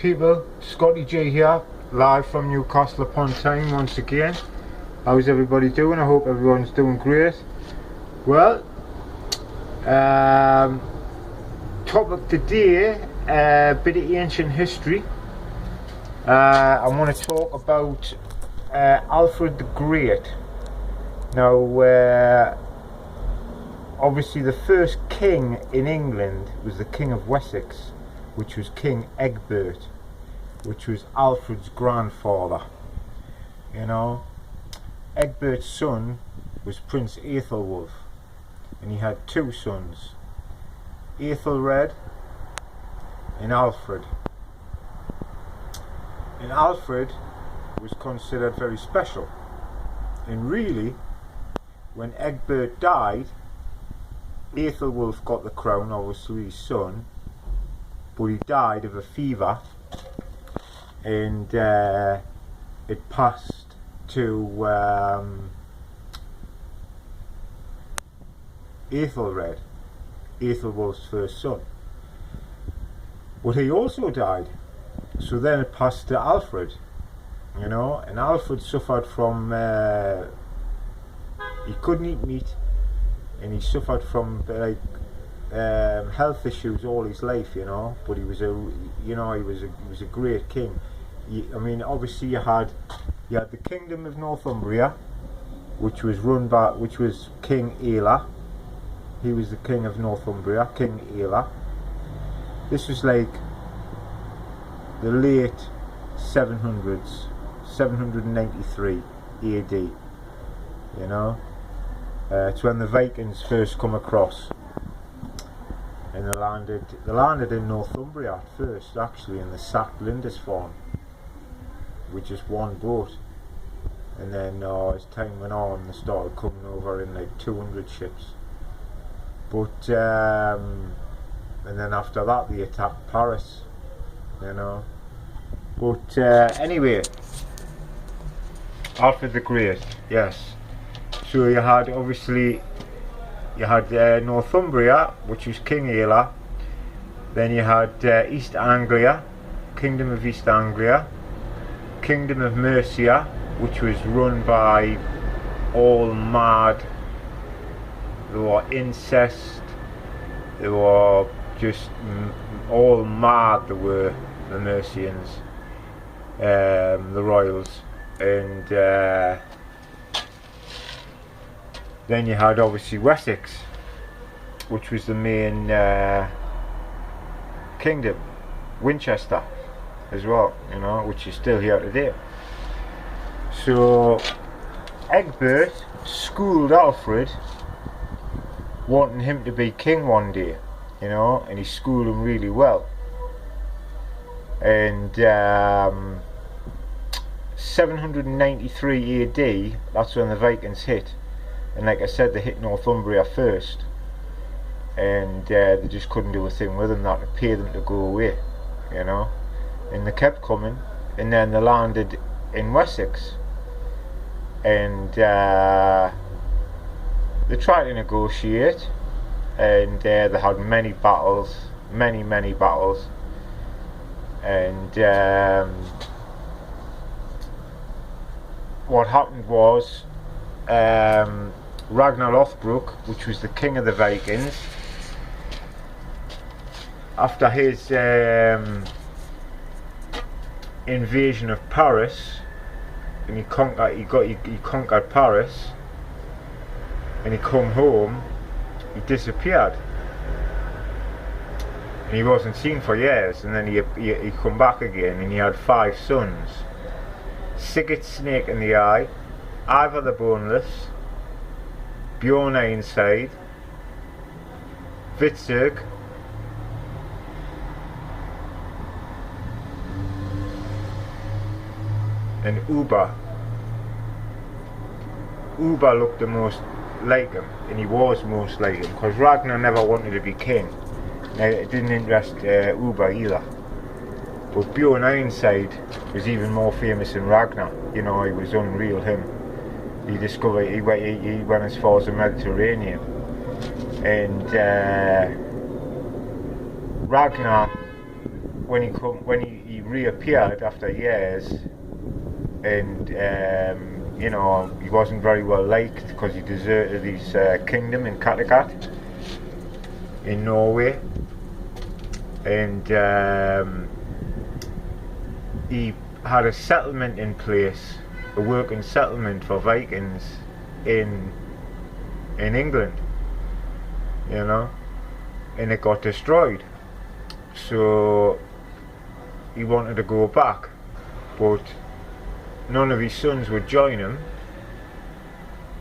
people, ScottyG here, live from Newcastle upon Tyne once again. How's everybody doing? I hope everyone's doing great. Well, topic today, a bit of ancient history. I want to talk about Alfred the Great. Now, obviously the first king in England was the King of Wessex, which was King Egbert, which was Alfred's grandfather. You know, Egbert's son was Prince Aethelwulf, and he had two sons, Aethelred and Alfred. And Alfred was considered very special, and really, when Egbert died, Aethelwulf got the crown, obviously his son, but he died of a fever, and it passed to Aethelred, Aethelwulf's first son. But he also died, so then it passed to Alfred, you know, and Alfred suffered from, he couldn't eat meat, and he suffered from health issues all his life, you know. But he was he was a great king. I mean, obviously you had the kingdom of Northumbria, which was King Aella. He was the king of Northumbria, King Aella. This was like the late 700s, 793 AD, you know. It's when the Vikings first come across, and they landed in Northumbria at first, actually, and they sacked Lindisfarne with just one boat, and then as time went on they started coming over in like 200 ships. But and then after that they attacked Paris, you know. But anyway, Alfred the Great, yes. So you had Northumbria, which was King Aella. Then you had East Anglia, Kingdom of East Anglia, Kingdom of Mercia, which was run by all mad. They were incest. They were just all mad. They were the Mercians, the royals, and then you had obviously Wessex, which was the main kingdom, Winchester as well, you know, which is still here today. So Egbert schooled Alfred, wanting him to be king one day, you know, and he schooled him really well. And 793 AD, that's when the Vikings hit. And like I said, they hit Northumbria first, and they just couldn't do a thing with them, that to pay them to go away, you know. And they kept coming, and then they landed in Wessex, and they tried to negotiate, and they had many battles, many battles, and what happened was, Ragnar Lothbrok, which was the king of the Vikings, after his invasion of Paris, and he conquered Paris, and he come home, he disappeared, and he wasn't seen for years, and then he come back again, and he had 5 sons: Sigurd Snake in the Eye, Ivar the Boneless, Bjorn Ironside, Vitzurg, and Uber. Uber looked the most like him, and he was most like him, because Ragnar never wanted to be king. Now, it didn't interest Uber either. But Bjorn Ironside was even more famous than Ragnar. You know, he was unreal, him. He went as far as the Mediterranean, and Ragnar, when he reappeared after years, and you know, he wasn't very well liked because he deserted his kingdom in Kattegat in Norway, and he had a settlement in place, a working settlement for Vikings in England, you know, and it got destroyed. So he wanted to go back, but none of his sons would join him.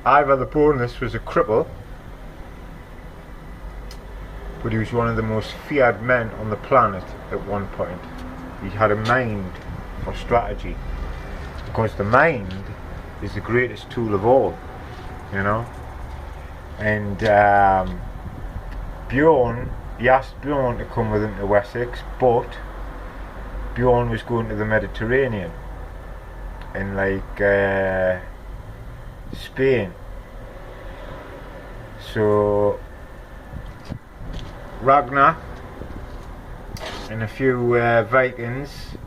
Ivar the Boneless was a cripple, but he was one of the most feared men on the planet at one point. He had a mind for strategy, because the mind is the greatest tool of all, you know. And Bjorn, he asked Bjorn to come with him to Wessex, but Bjorn was going to the Mediterranean, in like Spain. So Ragnar and a few Vikings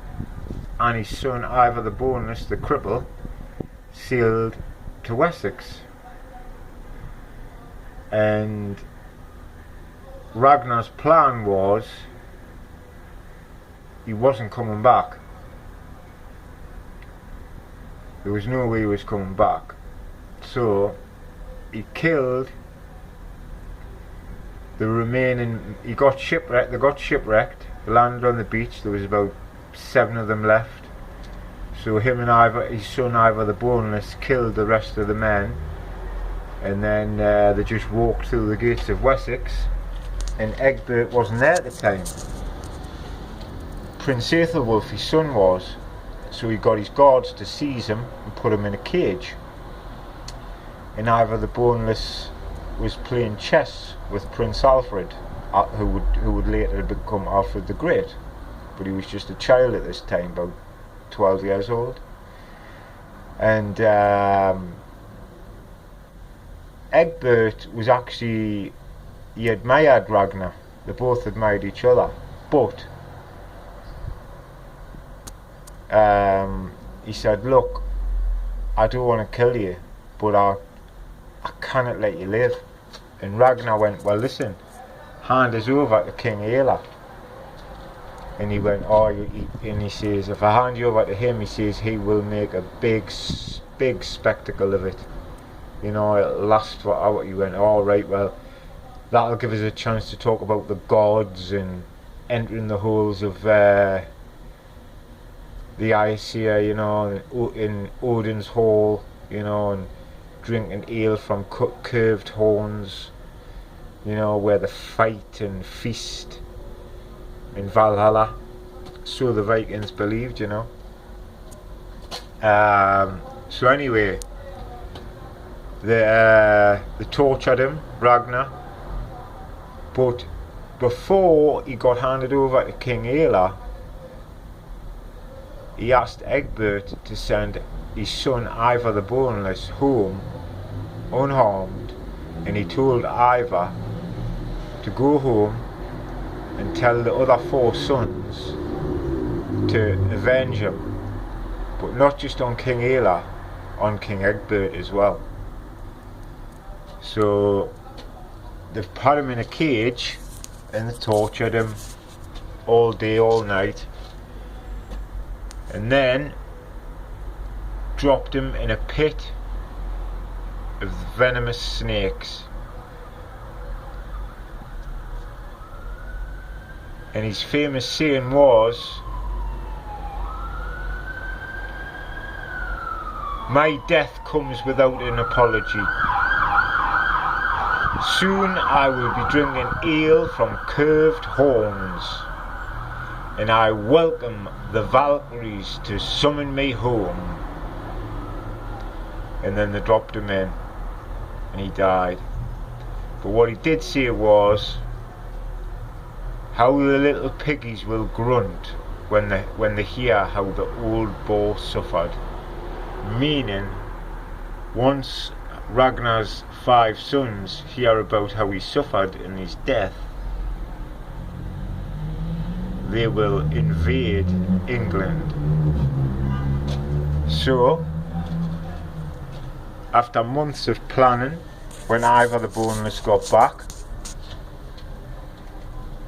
and his son Ivar the Boneless, the cripple, sailed to Wessex, and Ragnar's plan was he wasn't coming back. There was no way he was coming back. So he killed the remaining, they got shipwrecked, landed on the beach. There was about 7 of them left. So him and Ivar, his son Ivar the Boneless, killed the rest of the men, and then they just walked through the gates of Wessex, and Egbert wasn't there at the time. Prince Aethelwulf, his son, was. So he got his guards to seize him and put him in a cage. And Ivar the Boneless was playing chess with Prince Alfred, who would later become Alfred the Great. But he was just a child at this time, about 12 years old. And Egbert was actually, he admired Ragnar. They both admired each other, but he said, look, I don't want to kill you, but I cannot let you live. And Ragnar went, well, listen, hand us over to King Aela. And he went, oh, and he says, if I hand you over to him, he says, he will make a big spectacle of it. You know, it'll last for hours. He went, all right, well, that'll give us a chance to talk about the gods and entering the halls of the Aesir, you know, in Odin's hall, you know, and drinking ale from curved horns, you know, where they fight and feast in Valhalla. So the Vikings believed, you know. So anyway, they tortured him, Ragnar, but before he got handed over to King Aela, he asked Egbert to send his son Ivar the Boneless home unharmed, and he told Ivar to go home and tell the other 4 sons to avenge him, but not just on King Aela, on King Egbert as well. So they've put him in a cage and they tortured him all day, all night, and then dropped him in a pit of venomous snakes. And his famous saying was, my death comes without an apology. Soon I will be drinking ale from curved horns, and I welcome the Valkyries to summon me home. And then they dropped him in, and he died. But what he did say was, how the little piggies will grunt when they hear how the old boar suffered. Meaning, once Ragnar's 5 sons hear about how he suffered in his death, they will invade England. So, after months of planning, when Ivor the Boneless got back,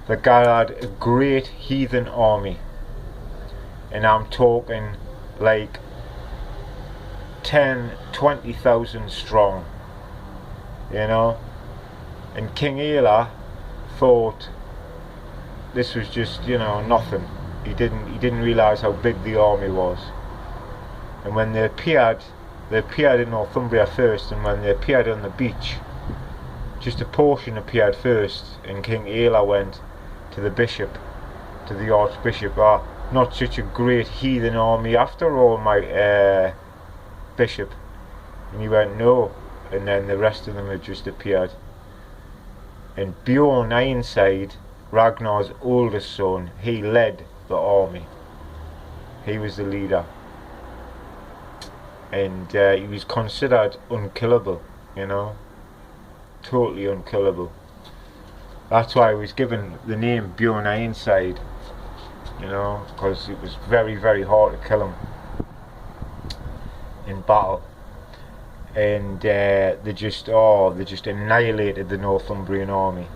the guy had a great heathen army, and I'm talking like 10-20,000 strong, you know. And King Aila thought this was just, you know, nothing. He didn't realise how big the army was. And when they appeared in Northumbria first, and when they appeared on the beach, just a portion appeared first, and King Aila went to the bishop, to the archbishop, not such a great heathen army after all, my bishop. And he went, no. And then the rest of them had just appeared. And Bjorn Ironside, Ragnar's oldest son, he led the army. He was the leader. And he was considered unkillable, you know. Totally unkillable. That's why he was given the name Bjorn Ironside, you know, because it was very, very hard to kill him in battle. And they just annihilated the Northumbrian army.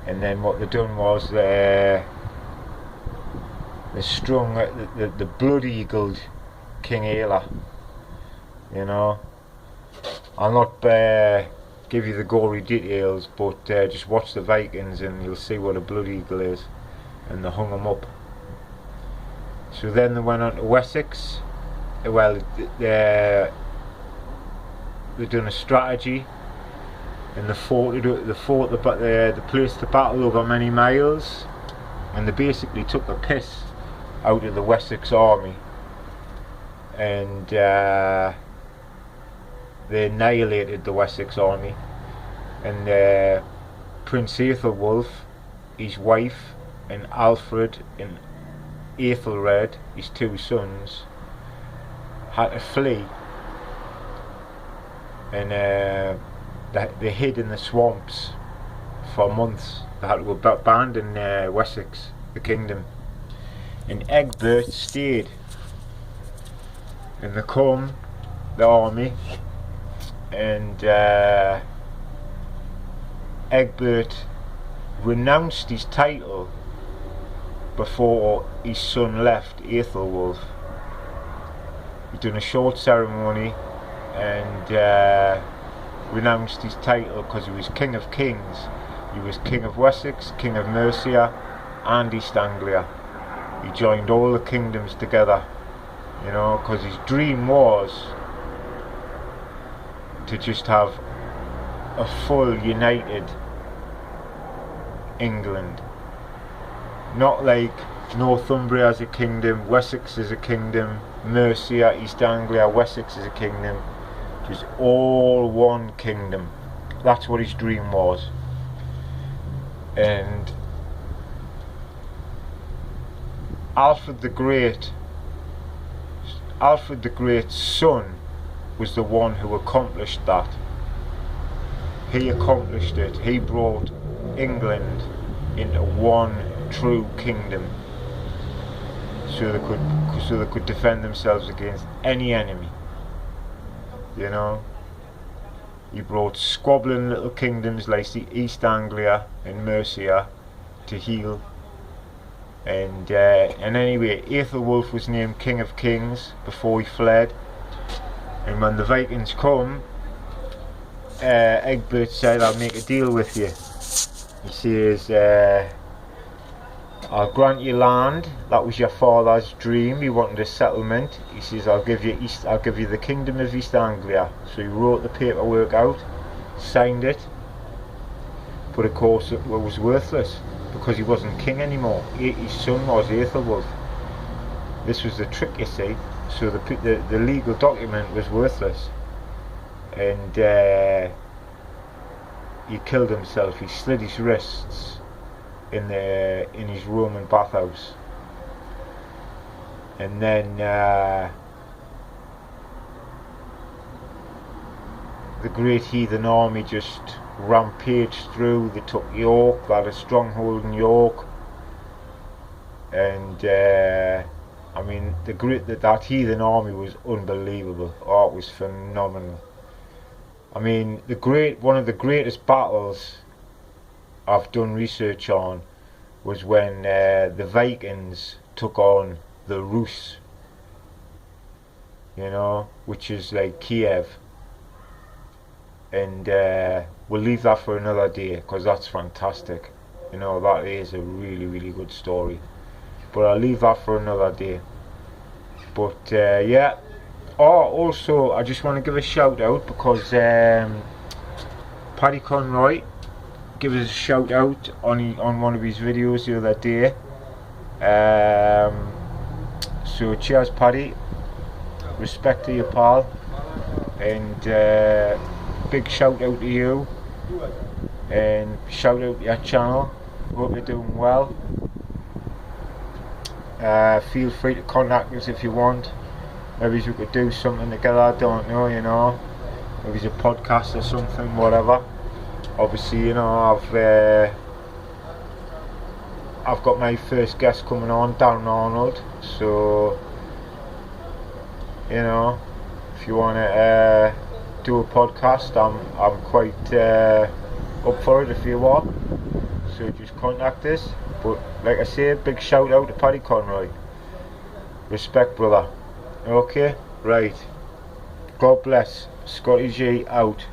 And then what they done was they strung the blood-eagled King Aila, you know. I'll not give you the gory details, but just watch the Vikings and you'll see what a blood eagle is. And they hung him up. So then they went on to Wessex. Well, they done a strategy, and they placed the battle over many miles, and they basically took the piss out of the Wessex army, and they annihilated the Wessex army. And Prince Aethelwulf, his wife, and Alfred and Aethelred, his two sons, had to flee. And they hid in the swamps for months. They had to abandon Wessex, the kingdom. And Egbert stayed. And they come, the army, and Egbert renounced his title before his son left, Aethelwulf. He done a short ceremony and renounced his title because he was King of Kings. He was King of Wessex, King of Mercia and East Anglia. He joined all the kingdoms together, you know, because his dream was to just have a full united England. Not like Northumbria as a kingdom, Wessex as a kingdom, Mercia, East Anglia, Wessex as a kingdom. Just all one kingdom. That's what his dream was. And Alfred the Great's son was the one who accomplished that. He accomplished it. He brought England into one true kingdom, so they could defend themselves against any enemy. You know, he brought squabbling little kingdoms like East Anglia and Mercia to heel. And anyway, Aethelwulf was named King of Kings before he fled. And when the Vikings come, Egbert said, "I'll make a deal with you." He says, "I'll grant you land. That was your father's dream. He wanted a settlement." He says, I'll give you the kingdom of East Anglia." So he wrote the paperwork out, signed it, but of course it was worthless because he wasn't king anymore. His son was Aethelwulf. This was the trick, you see. So the legal document was worthless, and he killed himself. He slit his wrists in his Roman bathhouse. And then the great heathen army just rampaged through. They took York. They had a stronghold in York, and I mean that Heathen Army was unbelievable. Oh, it was phenomenal. I mean, one of the greatest battles I've done research on was when the Vikings took on the Rus, you know, which is like Kiev, and we'll leave that for another day because that's fantastic. You know, that is a really, really good story, but I'll leave that for another day. But yeah. Oh, also, I just want to give a shout out because Paddy Conroy gave us a shout out on one of his videos the other day. So cheers, Paddy. Respect to you, pal, and big shout out to you, and shout out to your channel. Hope you're doing well. Feel free to contact us if you want. Maybe we could do something together, I don't know, you know. Maybe it's a podcast or something, whatever. Obviously, you know, I've got my first guest coming on, Darren Arnold. So, you know, if you want to do a podcast, I'm quite up for it if you want. So just contact us. But like I say, big shout out to Paddy Conroy. Respect, brother. Okay, right. God bless. ScottyG out.